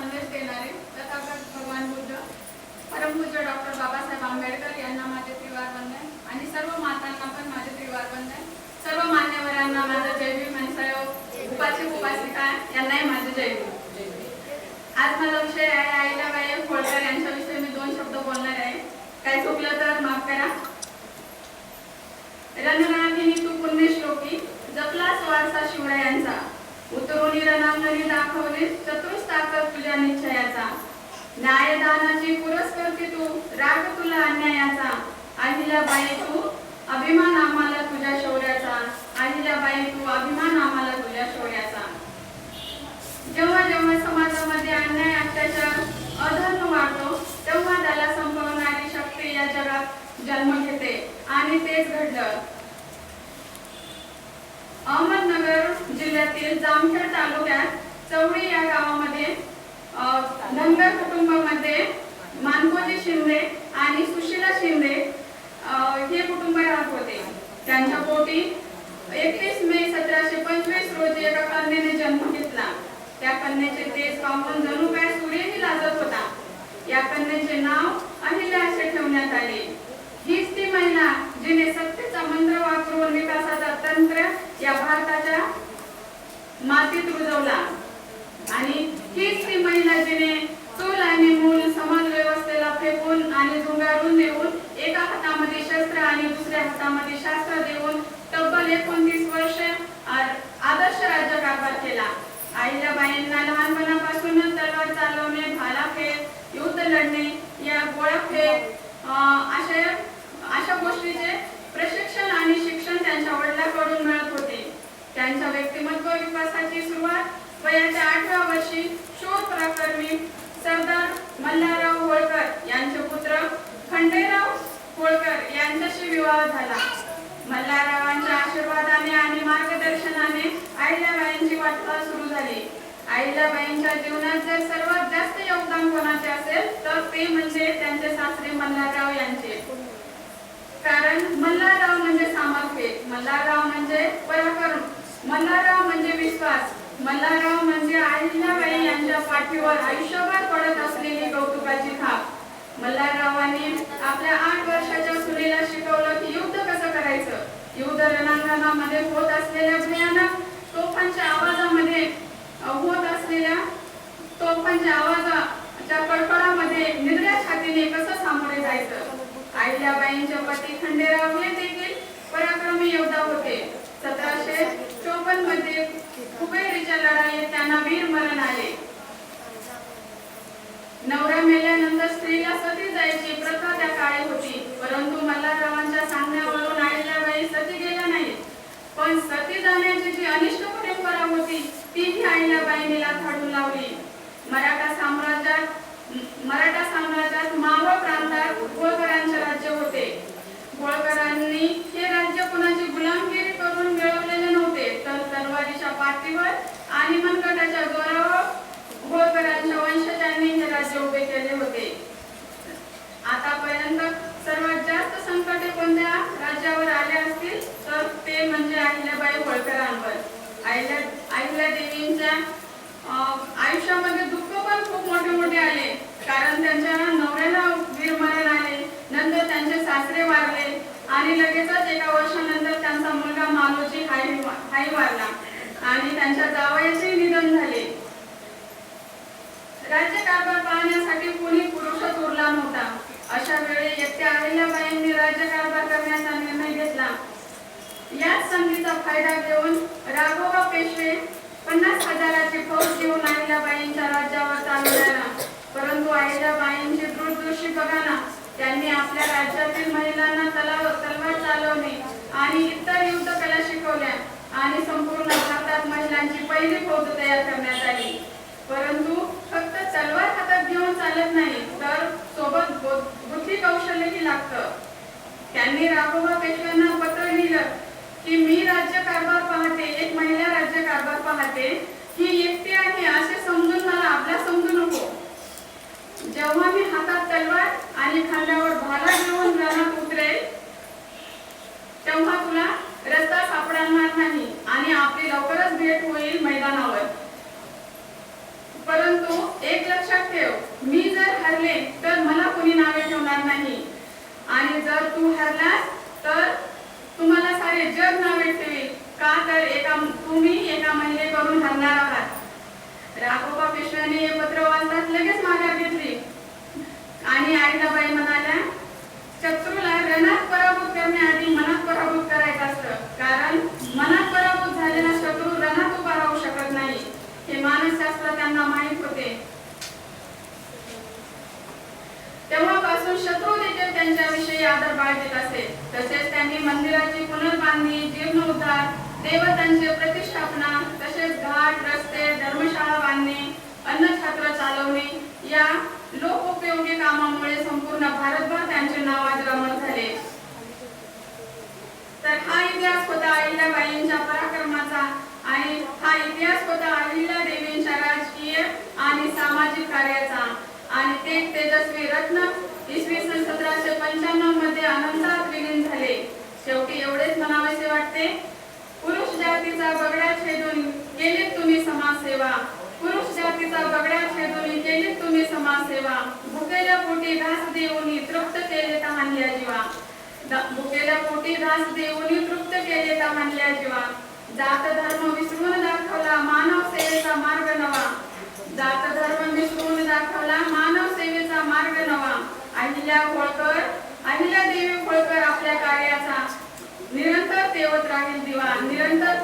संदेश देणारे तथागत भगवान बुद्ध परमपूज्य डॉक्टर बाबासाहेब आंबेडकर यांना माझे त्रिवार वंदन आणि सर्व मातांना पण माझे त्रिवार वंदन, सर्व मान्यवरांना माझं जय भीम आणि सर्व उपासक उपासिका यांनाही माझे जय भीम। आज माझा विषय आहे अहिल्याबाई होळकर यांच्याविषयी मी 2 शब्द बोलणार आहे। काय चुकलं तर माफ करा। रणरागिणी तू पुण्यश्लोकी जपलास वारसा शिवरायांचा, उतरोनी रणांगणी दाखवली चतुर ताकद तुझ्या निश्चयाचा, न्यायदानाची पुरस्कर्ती तू राग तुला अन्यायाचा, अहिल्याबाई तू अभिमान आम्हाला तुझ्या शौर्याचा, अहिल्याबाई तू अभिमान आम्हाला तुझ्या शौर्याचा। जेव्हा जेव्हा समाजामध्ये अन्याय अत्याचार अधर्म वाढतो तेव्हा त्याला संपवणारी शक्ती या जगात जन्म घेते आणि तेच घडलं। अहमदनगर जिल्ह्यातील जामखेड तालुक्यात चौडी या गावामध्ये धनगर कुटुंबामध्ये मानकोजी शिंदे आणि सुशीला शिंदे हे कुटुंब राहत होते। त्यांच्या पोटी 31 मे 1725 रोजी एका कन्येने जन्म घेतला। त्या कन्येचे तेज पाहून जणू काय सूर्यही लाजत होता। या कन्येचे नाव अहिल्या असे ठेवण्यात आले। हीच ती महिला जिने सत्तेचा मंत्र वापरून विकासाचा तंत्र या भारताच्या मातीत रुजवला आणि हीच ती महिला जिने चूल आणि मूल समाज व्यवस्थेला फेकून आणि झुंगारून देऊन एका हातामध्ये शस्त्र आणि दुसऱ्या हातामध्ये शास्त्र देऊन तब्बल 29 वर्ष आदर्श राज्यकारभार केला। अहिल्याबाईंना लहानपणापासूनच तलवार चालवणे, भालाफेक, युद्ध लढणे, या गोळाफेक अशा गोष्टीचे प्रशिक्षण आणि शिक्षण त्यांच्या वडिलांकडून मिळत होते। त्यांच्या व्यक्तिमत्व विकासाची सुरुवात वयाच्या 8व्या वर्षी शूर पराक्रमी सरदार मल्हारराव होळकर यांचे पुत्र खंडेराव होळकर यांच्याशी विवाह झाला। मल्हाररावांच्या आशीर्वादाने आणि मार्गदर्शनाने अहिल्याबाईंची वाटचाल सुरू झाली। अहिल्याबाईंच्या जीवनात जर सर्वात जास्त योगदान कोणाचे असेल तर ते म्हणजे त्यांचे सासरे मल्हारराव यांचे। कारण मल्हारराव म्हणजे सामर्थ्य, मल्हारराव म्हणजे पराक्रम, मल्हारराव म्हणजे विश्वास, मल्हारराव म्हणजे अहिल्याबाई यांच्या पाठीवर आयुष्यभर पडत असलेली कौतुकाची थाप। मल्हाररावांनी आपल्या 8 वर्षाच्या सुनेला शिकवलं की युद्ध कसं करायचं। युद्ध रणांगणामध्ये होत असलेल्या भयानक तोफांच्या आवाजामध्ये आवाजाच्या कडकडामध्ये निधड्या छातीने कसं सामोरे जायचं। अहिल्याबाईंचे पती खंडेराव हे देखील पराक्रमी योद्धा होते। 1754 मध्ये कुबेरीच्या लढाईत त्यांना वीर मरण आले। नवरा मेल्यानंतर स्त्रीला सती जायची प्रथा त्या काळी होती, परंतु मल्हाररावांच्या सांगण्यावरून अहिल्याबाई सती गेल्या नाहीत। पण सती जाण्याची जी अनिष्ट परंपरा होती तीही अहिल्याबाईंनी लाथाडून लावली। मराठा साम्राज्यात मावळ प्रांतात होळकरांचे राज्य होते। होळकरांनी हे राज्य कोणाची गुलामगिरी करून मिळवलेले नव्हते, तर तलवारीच्या पाठीवर आणि मनगटाच्या जोरावर होळकरांच्या वंशजांनी हे राज्य उभे केले होते। आतापर्यंत सर्वात जास्त संकटे कोणत्या राज्यावर आले असतील तर ते म्हणजे अहिल्याबाई होळकरांवर। अहिल्यादेवींच्या आयुष्यामध्ये दुःख पण खूप मोठे आले, कारण त्यांच्या नवऱ्याला वीरमरण आले, नंतर त्यांचे सासरे वारले आणि लगेचच एका वर्षानंतर त्यांचा मुलगा मालोजी हाही वारला आणि त्यांच्या जावयाचे निधन झाले। राज्यकारभार पाहण्यासाठी कोणी पुरुषच उरला नव्हता। अशा वेळी एकट्या अहिल्याबाईंनी राज्यकारभार करण्याचा निर्णय घेतला। याच संधीचा फायदा घेऊन राघोबा पेशवे 50,000ची फौज घेऊन अहिल्याबाईंच्या राज्यावर चालवला, परंतु अहिल्याबाईंची दूरदृष्टी बघा ना, त्यांनी आपल्या राज्यातील महिलांना तलवार चालवणे आणि इतर युद्ध कला शिकवल्या आणि संपूर्ण भारतात महिलांची पहिली फौज तयार करण्यात आली। परंतु फक्त तलवार हातात घेऊन चालत नाही, तर सोबत बुद्धी कौशल्यही लागतं। त्यांनी राघोबा पेशव्यांना पत्र लिहिलं की मी राज्यकारभार पाहते, एक महिला राज्यकारभार पाहते, ही एकटी आहे असे समजून मला आपला समजू नको। जेव्हा मी हातात तलवार आणि खांद्यावर भाला घेऊन रणात उतरेल तेव्हा तुला रस्ता सापडणार नाही आणि आपली लवकरच भेट होईल मैदानावर। परंतु एक ठेव, मी जर हरले तर मला कोणी नावे ठेवणार नाही, आणि जर तू हरलास तर तुम्हाला सारे जग नावे ठेवेल, का तर तुम्ही एका महिलेकडून हरणार आहात. राघोबा पेशव्याने हे पत्र वाचताच लगेच माघार घेतली आणि अहिल्याबाई म्हणाल्या, शत्रूला रणात पराभूत करण्याआधी मनात पराभूत करायचं असतं, कारण मनात पराभूत झालेला शत्रू रणात उभा राहू शकत नाही, हे मानसशास्त्र त्यांना माहीत होते. तेव्हापासून शत्रू देखील त्यांच्याविषयी आदर बाळगीत असे. तसेच त्यांनी मंदिराची पुनर्बांधणी, जीर्णोद्धार, देवतांची प्रतिष्ठापना, तसेच घाट, रस्ते, धर्मशाळा बांधणे, अन्नछत्र चालवणे या लोकोपयोगी कामामुळे संपूर्ण भारतभर त्यांचे नाव अजरामर झाले. तर हा इतिहास होता अहिल्याबाईंच्या पराक्रमाचा, आणि हा इतिहास होता अहिल्यादेवींच्या राजकीय आणि सामाजिक कार्याचा. आणि ते तेजस्वी रत्न इसवी सन 1795 मध्ये अनंतात विलीन झाले. शेवटी एवढेच म्हणावेसे वाटते, पुरुष जातीचा बगड्या छेदून केलीत तुम्ही समाजसेवा, पुरुष जातीचा बगड्या छेदून केलीत तुम्ही समाजसेवा, भुकेल्या पोटी घास देऊनी तृप्त केले तहानल्या जीवा, भुकेल्या पोटी घास देऊनी तृप्त केले तहानल्या जीवा, जात धर्म विसरून दाखवला मानव सेवेचा मार्ग नवा, जात धर्म विसरून दाखवला मानव सेवेचा मार्ग नवा. अहिल्यादेवी होळकर आपल्या कार्याचा निरंतर तेवत राहील दिवा, निरंतर